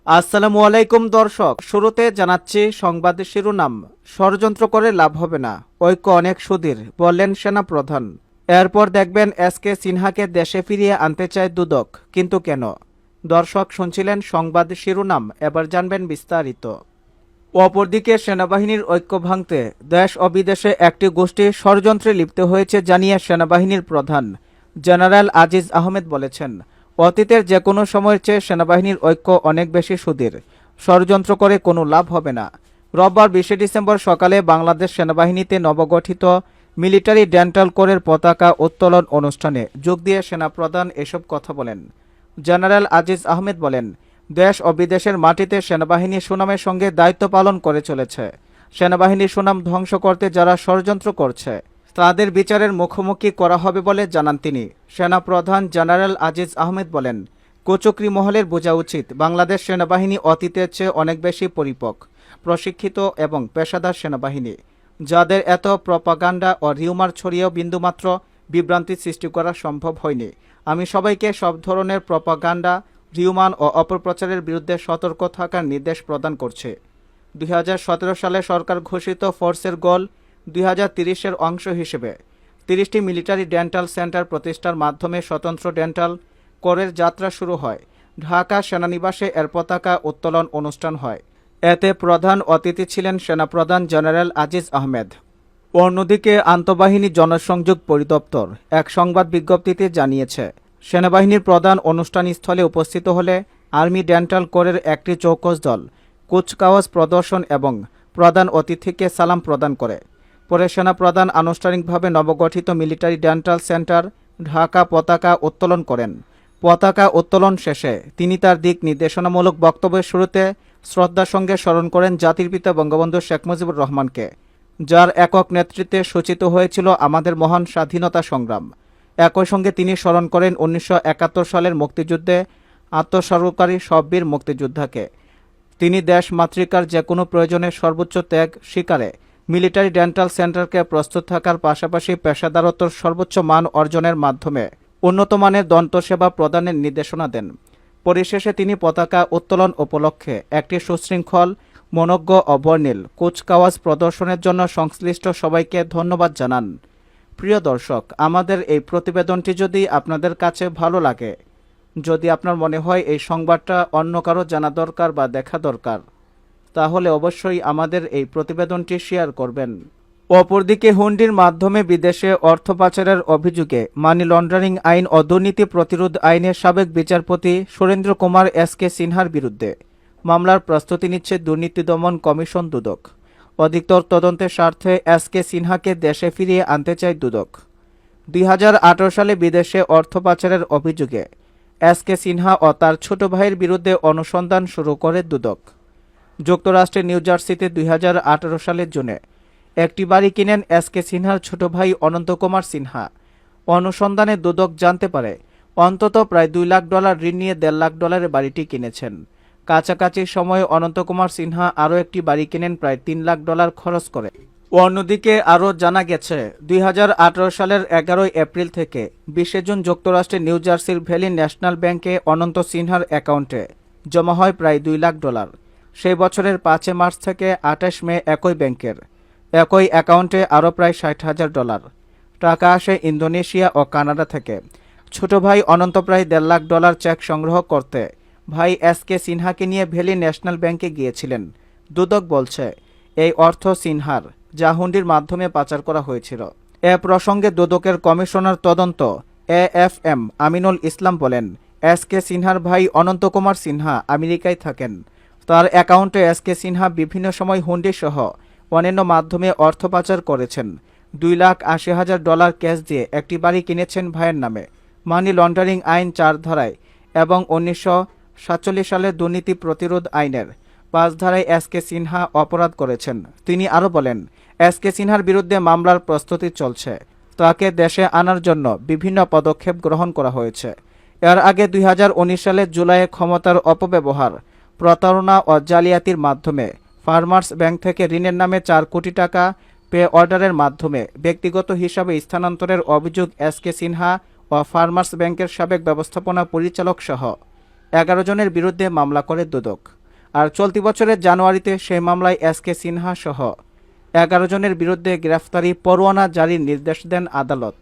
আসসালামু আলাইকুম দর্শক, শুরুতে জানাচ্ছি সংবাদ শিরোনাম। ষড়যন্ত্র করে লাভ হবে না, ঐক্য অনেক সুদীর, বললেন সেনা প্রধান। এরপর দেখবেন এসকে সিনহাকে দেশে ফিরিয়ে আনতে চায় দুদক, কিন্তু কেন? দর্শক, শুনছিলেন সংবাদ শিরোনাম, এবার জানবেন বিস্তারিত। অপরদিকে সেনাবাহিনীর ঐক্য ভাঙতে দেশ ও বিদেশে একটি গোষ্ঠী ষড়যন্ত্রে লিপ্ত হয়েছে জানিয়ে সেনাবাহিনীর প্রধান জেনারেল আজিজ আহমেদ বলেছেন, অতীতের যে কোনো সময়ের চেয়ে সেনাবাহিনীর ঐক্য অনেক বেশি সুদীর। ষড়যন্ত্র করে কোনো লাভ হবে না। রোববার 20 ডিসেম্বর সকালে বাংলাদেশ সেনাবাহিনীতে নবগঠিত মিলিটারি ডেন্টাল কোরের পতাকা উত্তোলন অনুষ্ঠানে যোগ দিয়ে সেনাপ্রধান এসব কথা বলেন। জেনারেল আজিজ আহমেদ বলেন, দেশ ও বিদেশের মাটিতে সেনাবাহিনী সুনামের সঙ্গে দায়িত্ব পালন করে চলেছে। সেনাবাহিনীর সুনাম ধ্বংস করতে যারা ষড়যন্ত্র করছে তাদের বিচারের মুখোমুখি করা হবে বলে জানান তিনি। সেনাপ্রধান জেনারেল আজিজ আহমেদ বলেন, কুচক্রী মহলের বোঝা উচিত বাংলাদেশ সেনাবাহিনী অতীতের চেয়ে অনেক বেশি পরিপক্ব, প্রশিক্ষিত এবং পেশাদার সেনাবাহিনী, যাদের এত প্রপাগান্ডা ও রিউমার ছড়িয়েও বিন্দুমাত্র বিভ্রান্তি সৃষ্টি করা সম্ভব হয়নি। আমি সবাইকে সব ধরনের প্রপাগান্ডা, রিউমান ও অপপ্রচারের বিরুদ্ধে সতর্ক থাকার নির্দেশ প্রদান করছে। 2017 সালে সরকার ঘোষিত ফোর্সের গোল 2030-এর অংশ হিসেবে 30টি মিলিটারি ডেন্টাল সেন্টার প্রতিষ্ঠার মাধ্যমে স্বতন্ত্র ডেন্টাল কোরের যাত্রা শুরু হয়। ঢাকা সেনানিবাসে এর পতাকা উত্তোলন অনুষ্ঠান হয়। এতে প্রধান অতিথি ছিলেন সেনাপ্রধান জেনারেল আজিজ আহমেদ। অন্যদিকে আন্তঃবাহিনী জনসংযোগ পরিদপ্তর এক সংবাদ বিজ্ঞপ্তিতে জানিয়েছে, সেনাবাহিনীর প্রধান অনুষ্ঠানস্থলে উপস্থিত হলে আর্মি ডেন্টাল কোরের একটি চৌকস দল কুচকাওয়াজ প্রদর্শন এবং প্রধান অতিথিকে সালাম প্রদান করে। পরে সেনাপ্রধান আনুষ্ঠানিকভাবে নবগঠিত মিলিটারি ডেন্টাল সেন্টার ঢাকা পতাকা উত্তোলন করেন। পতাকা উত্তোলন শেষে তিনি তার দিক নির্দেশনামূলক বক্তব্যের শুরুতে শ্রদ্ধার সঙ্গে স্মরণ করেন জাতির পিতা বঙ্গবন্ধু শেখ মুজিবুর রহমানকে, যার একক নেতৃত্বে সূচিত হয়েছিল আমাদের মহান স্বাধীনতা সংগ্রাম। একই সঙ্গে তিনি স্মরণ করেন 1971 সালের মুক্তিযুদ্ধে আত্মসমর্পণকারী সব বীর মুক্তিযোদ্ধাকে। তিনি দেশ মাতৃকার যে কোনো প্রয়োজনে সর্বোচ্চ ত্যাগ স্বীকারে মিলিটারি ডেন্টাল সেন্টারকে প্রস্তুত থাকার পাশাপাশি পেশাদারত্বর সর্বোচ্চ মান অর্জনের মাধ্যমে উন্নত মানের দন্তসেবা প্রদানের নির্দেশনা দেন। পরিশেষে তিনি পতাকা উত্তোলন উপলক্ষে একটি সুশৃঙ্খল, মনোজ্ঞ ও বর্ণিল কুচকাওয়াজ প্রদর্শনের জন্য সংশ্লিষ্ট সবাইকে ধন্যবাদ জানান। প্রিয় দর্শক, আমাদের এই প্রতিবেদনটি যদি আপনাদের কাছে ভালো লাগে, যদি আপনার মনে হয় এই সংবাদটা অন্য কারো জানা দরকার বা দেখা দরকার, তাহলে অবশ্যই আমাদের এই প্রতিবেদনটি শেয়ার করবেন। অপরদিকে হুন্ডির মাধ্যমে বিদেশে অর্থ পাচারের অভিযোগে মানি লন্ডারিং আইন ও দুর্নীতি প্রতিরোধ আইনের সাবেক বিচারপতি সুরেন্দ্র কুমার এসকে সিনহার বিরুদ্ধে মামলার প্রস্তুতি নিচ্ছে দুর্নীতি দমন কমিশন দুদক। অধিকতর তদন্তের স্বার্থে এসকে সিনহাকে দেশে ফিরিয়ে আনতে চায় দুদক। 2018 সালে বিদেশে অর্থ পাচারের অভিযোগে এসকে সিনহা ও তার ছোট ভাইয়ের বিরুদ্ধে অনুসন্ধান শুরু করে দুদক। যুক্তরাষ্ট্রের নিউ জার্সিতে 2018 সালের জুনে একটি বাড়ি কিনেন এসকে সিনহার ছোট ভাই অনন্ত কুমার সিনহা। অনুসন্ধানে দুদক জানতে পারে অন্তত প্রায় $2 লাখ ঋণ নিয়ে $1.5 লাখ বাড়িটি কিনেছেন। কাছাকাছি সময়ে অনন্ত কুমার সিনহা আরও একটি বাড়ি কিনেন প্রায় $3 লাখ খরচ করে। অন্যদিকে আরও জানা গেছে, 2018 সালের 11 এপ্রিল থেকে 20 জুন যুক্তরাষ্ট্রের নিউ জার্সির ভ্যালি ন্যাশনাল ব্যাংকে অনন্ত সিনহার অ্যাকাউন্টে জমা হয় প্রায় $2 লাখ। সেই বছরের 5 মার্চ থেকে 28 মে একই ব্যাংকের একই অ্যাকাউন্টে আরও প্রায় $60,000 টাকা আসে ইন্দোনেশিয়া ও কানাডা থেকে। ছোট ভাই অনন্ত প্রায় $1.5 লাখ চেক সংগ্রহ করতে ভাই এসকে সিনহাকে নিয়ে ভ্যালি ন্যাশনাল ব্যাংকে গিয়েছিলেন। দুদক বলছে, এই অর্থ সিনহার, যা হুন্ডির মাধ্যমে পাচার করা হয়েছিল। এ প্রসঙ্গে দুদকের কমিশনার তদন্ত AFM আমিনুল ইসলাম বলেন, এসকে সিনহার ভাই অনন্ত কুমার সিনহা আমেরিকায় থাকেন। তার অ্যাকাউন্টে এসকে সিনহা বিভিন্ন সময় হুন্ডি সহ অন্যান্য মাধ্যমে অর্থ পাচার করেছেন। $2,80,000 ক্যাশ দিয়ে একটি বাড়ি কিনেছেন ভাইয়ের নামে মানি লন্ডারিং আইন 4 ধারায় এবং 1947 সালের দুর্নীতি প্রতিরোধ আইনের 5 ধারায় এসকে সিনহা অপরাধ করেছেন। তিনি আরও বলেন, এসকে সিনহার বিরুদ্ধে মামলার প্রস্তুতি চলছে। তাকে দেশে আনার জন্য বিভিন্ন পদক্ষেপ গ্রহণ করা হয়েছে। এর আগে 2019 সালের জুলাইয়ে ক্ষমতার অপব্যবহার, প্রতারণা ও জালিয়াতির মাধ্যমে ফার্মার্স ব্যাংক থেকে ঋণের নামে 4 কোটি টাকা পে অর্ডারের মাধ্যমে ব্যক্তিগত হিসাবে স্থানান্তরের অভিযোগ এসকে সিনহা ও ফার্মার্স ব্যাংকের সাবেক ব্যবস্থাপনা পরিচালক সহ 11 জনের বিরুদ্ধে মামলা করে দুদক। আর চলতি বছরের জানুয়ারিতে সেই মামলায় এসকে সিনহা সহ 11 জনের বিরুদ্ধে গ্রেফতারি পরোয়ানা জারির নির্দেশ দেন আদালত।